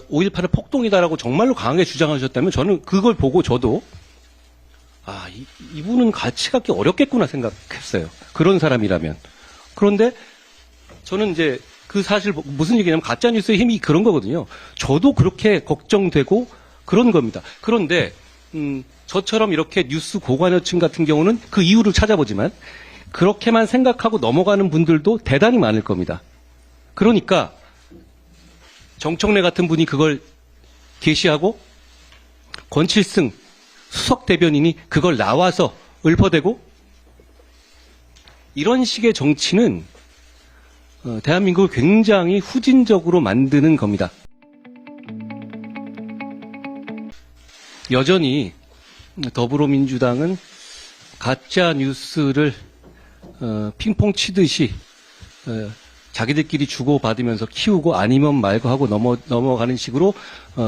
5.18은 폭동이다라고 정말로 강하게 주장하셨다면 저는 그걸 보고 저도 이분은 같이 갖기 어렵겠구나 생각했어요. 그런 사람이라면. 그런데 저는 이제 그 사실 무슨 얘기냐면 가짜뉴스의 힘이 그런 거거든요. 저도 그렇게 걱정되고 그런 겁니다. 그런데 저처럼 이렇게 뉴스 고관여층 같은 경우는 그 이유를 찾아보지만 그렇게만 생각하고 넘어가는 분들도 대단히 많을 겁니다. 그러니까 정청래 같은 분이 그걸 게시하고 권칠승 수석 대변인이 그걸 나와서 읊어대고 이런 식의 정치는 대한민국을 굉장히 후진적으로 만드는 겁니다. 여전히 더불어민주당은 가짜 뉴스를 핑퐁 치듯이 자기들끼리 주고받으면서 키우고 아니면 말고 하고 넘어가는 식으로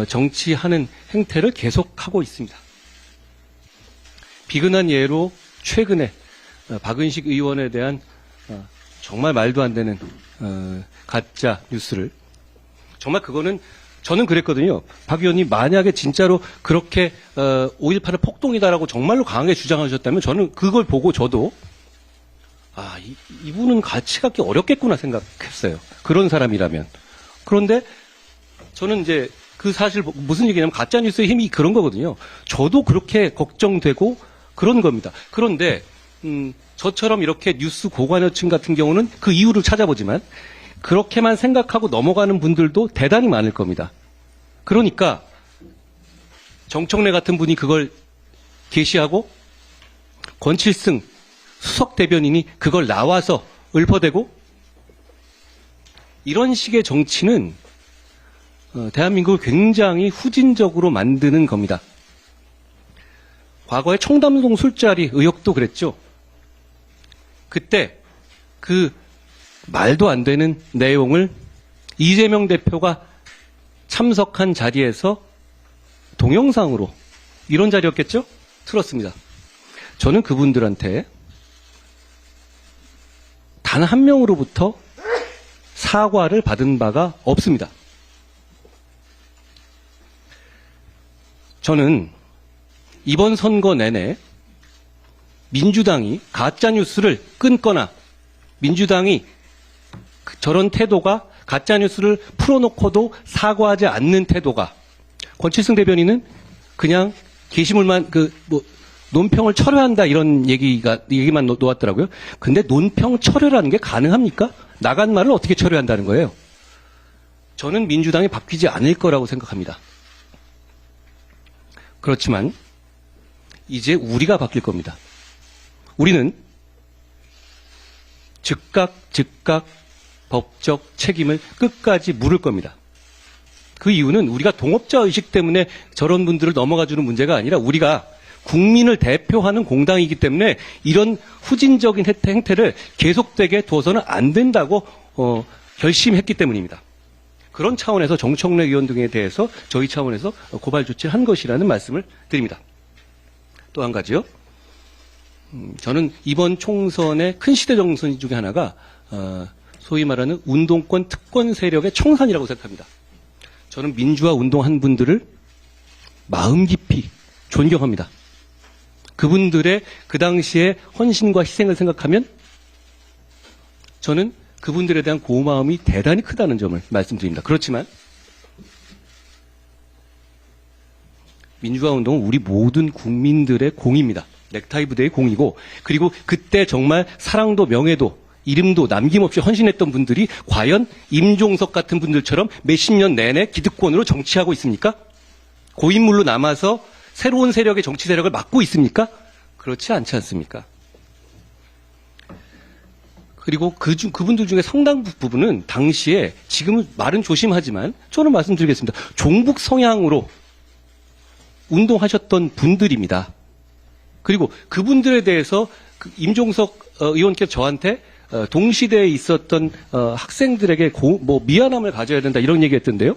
정치하는 행태를 계속하고 있습니다. 비근한 예로 최근에 박은식 의원에 대한 정말 말도 안 되는 가짜 뉴스를 정말 그거는 저는 그랬거든요. 박 의원님 만약에 진짜로 그렇게 5.18은 폭동이다라고 정말로 강하게 주장하셨다면 저는 그걸 보고 저도 이분은 같이 갖기 어렵겠구나 생각했어요. 그런 사람이라면. 그런데 저는 이제 그 사실 무슨 얘기냐면 가짜뉴스의 힘이 그런 거거든요. 저도 그렇게 걱정되고 그런 겁니다. 그런데 저처럼 이렇게 뉴스 고관여층 같은 경우는 그 이유를 찾아보지만 그렇게만 생각하고 넘어가는 분들도 대단히 많을 겁니다. 그러니까 정청래 같은 분이 그걸 게시하고 권칠승 수석 대변인이 그걸 나와서 읊어대고 이런 식의 정치는 대한민국을 굉장히 후진적으로 만드는 겁니다. 과거에 청담동 술자리 의혹도 그랬죠. 그때 그 말도 안 되는 내용을 이재명 대표가 참석한 자리에서 동영상으로 이런 자리였겠죠? 틀었습니다. 저는 그분들한테 단 한 명으로부터 사과를 받은 바가 없습니다. 저는 이번 선거 내내 민주당이 가짜뉴스를 끊거나 민주당이 저런 태도가 가짜뉴스를 풀어놓고도 사과하지 않는 태도가 권칠승 대변인은 그냥 게시물만 논평을 철회한다 이런 얘기만 놓았더라고요. 근데 논평 철회라는 게 가능합니까? 나간 말을 어떻게 철회한다는 거예요? 저는 민주당이 바뀌지 않을 거라고 생각합니다. 그렇지만 이제 우리가 바뀔 겁니다. 우리는 즉각 법적 책임을 끝까지 물을 겁니다. 그 이유는 우리가 동업자 의식 때문에 저런 분들을 넘어가주는 문제가 아니라 우리가 국민을 대표하는 공당이기 때문에 이런 후진적인 행태를 계속되게 둬서는 안 된다고 결심했기 때문입니다. 그런 차원에서 정청래 의원 등에 대해서 저희 차원에서 고발 조치를 한 것이라는 말씀을 드립니다. 또 한 가지요. 저는 이번 총선의 큰 시대 정선 중에 하나가 소위 말하는 운동권 특권 세력의 청산이라고 생각합니다. 저는 민주화 운동한 분들을 마음 깊이 존경합니다. 그분들의 그 당시의 헌신과 희생을 생각하면 저는 그분들에 대한 고마움이 대단히 크다는 점을 말씀드립니다. 그렇지만 민주화 운동은 우리 모든 국민들의 공입니다. 넥타이 부대의 공이고 그리고 그때 정말 사랑도 명예도 이름도 남김없이 헌신했던 분들이 과연 임종석 같은 분들처럼 몇십 년 내내 기득권으로 정치하고 있습니까? 고인물로 남아서 새로운 세력의 정치 세력을 맡고 있습니까? 그렇지 않지 않습니까? 그리고 그분들 중에 상당 부분은 당시에 지금은 말은 조심하지만 저는 말씀드리겠습니다. 종북 성향으로 운동하셨던 분들입니다. 그리고 그분들에 대해서 임종석 의원께서 저한테 동시대에 있었던 학생들에게 미안함을 가져야 된다 이런 얘기했던데요.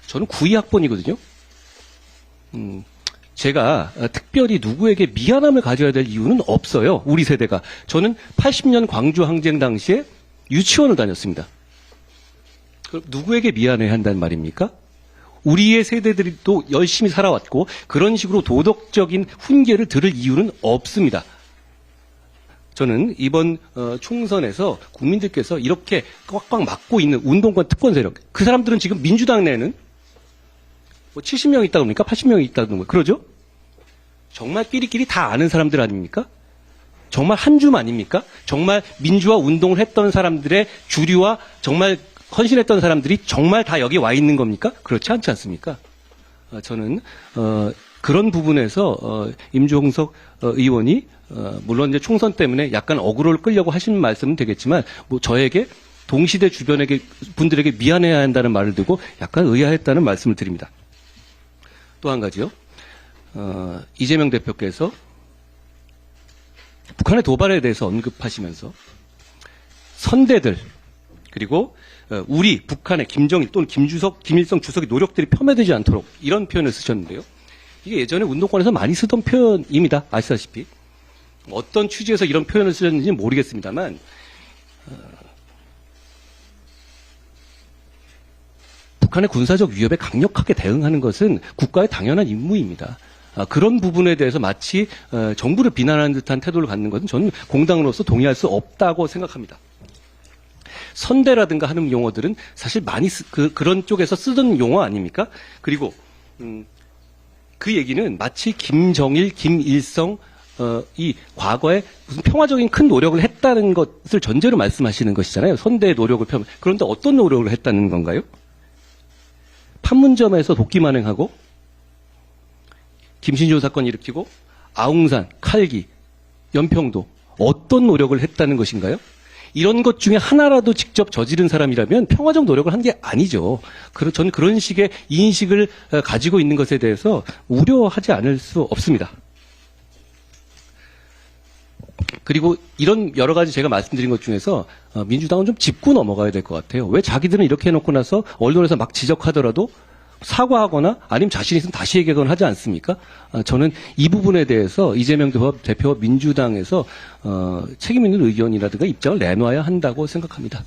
저는 92학번이거든요. 제가 특별히 누구에게 미안함을 가져야 될 이유는 없어요. 우리 세대가. 저는 80년 광주 항쟁 당시에 유치원을 다녔습니다. 그럼 누구에게 미안해야 한다는 말입니까? 우리의 세대들이 또 열심히 살아왔고 그런 식으로 도덕적인 훈계를 들을 이유는 없습니다. 저는 이번 총선에서 국민들께서 이렇게 꽉꽉 막고 있는 운동권 특권 세력, 그 사람들은 지금 민주당 내에는 뭐 70명 있다고 합니까? 80명 있다고 합니까? 그러죠? 정말 끼리끼리 다 아는 사람들 아닙니까? 정말 한 줌 아닙니까? 정말 민주화 운동을 했던 사람들의 주류와 정말 헌신했던 사람들이 정말 다 여기 와 있는 겁니까? 그렇지 않지 않습니까? 저는 그런 부분에서 임종석 의원이 물론 이제 총선 때문에 약간 어그로를 끌려고 하신 말씀은 되겠지만 뭐 저에게 동시대 주변에게 분들에게 미안해야 한다는 말을 듣고 약간 의아했다는 말씀을 드립니다. 또 한 가지요. 이재명 대표께서 북한의 도발에 대해서 언급하시면서 선대들 그리고 우리 북한의 김정일 또는 김일성 주석의 노력들이 폄훼되지 않도록 이런 표현을 쓰셨는데요. 이게 예전에 운동권에서 많이 쓰던 표현입니다. 아시다시피. 어떤 취지에서 이런 표현을 쓰셨는지는 모르겠습니다만 북한의 군사적 위협에 강력하게 대응하는 것은 국가의 당연한 임무입니다. 그런 부분에 대해서 마치 정부를 비난하는 듯한 태도를 갖는 것은 저는 공당으로서 동의할 수 없다고 생각합니다. 선대라든가 하는 용어들은 사실 많이 그런 쪽에서 쓰던 용어 아닙니까? 그리고 그 얘기는 마치 김정일, 김일성 이 과거에 무슨 평화적인 큰 노력을 했다는 것을 전제로 말씀하시는 것이잖아요. 선대의 노력을 그런데 어떤 노력을 했다는 건가요? 판문점에서 도끼 만행하고 김신조 사건 일으키고 아웅산, 칼기, 연평도 어떤 노력을 했다는 것인가요? 이런 것 중에 하나라도 직접 저지른 사람이라면 평화적 노력을 한 게 아니죠. 저는 그런 식의 인식을 가지고 있는 것에 대해서 우려하지 않을 수 없습니다. 그리고 이런 여러 가지 제가 말씀드린 것 중에서 민주당은 좀 짚고 넘어가야 될 것 같아요. 왜 자기들은 이렇게 해놓고 나서 언론에서 막 지적하더라도 사과하거나 아니면 자신 있으면 다시 얘기하거나 하지 않습니까? 저는 이 부분에 대해서 이재명 대표와 민주당에서 책임 있는 의견이라든가 입장을 내놔야 한다고 생각합니다.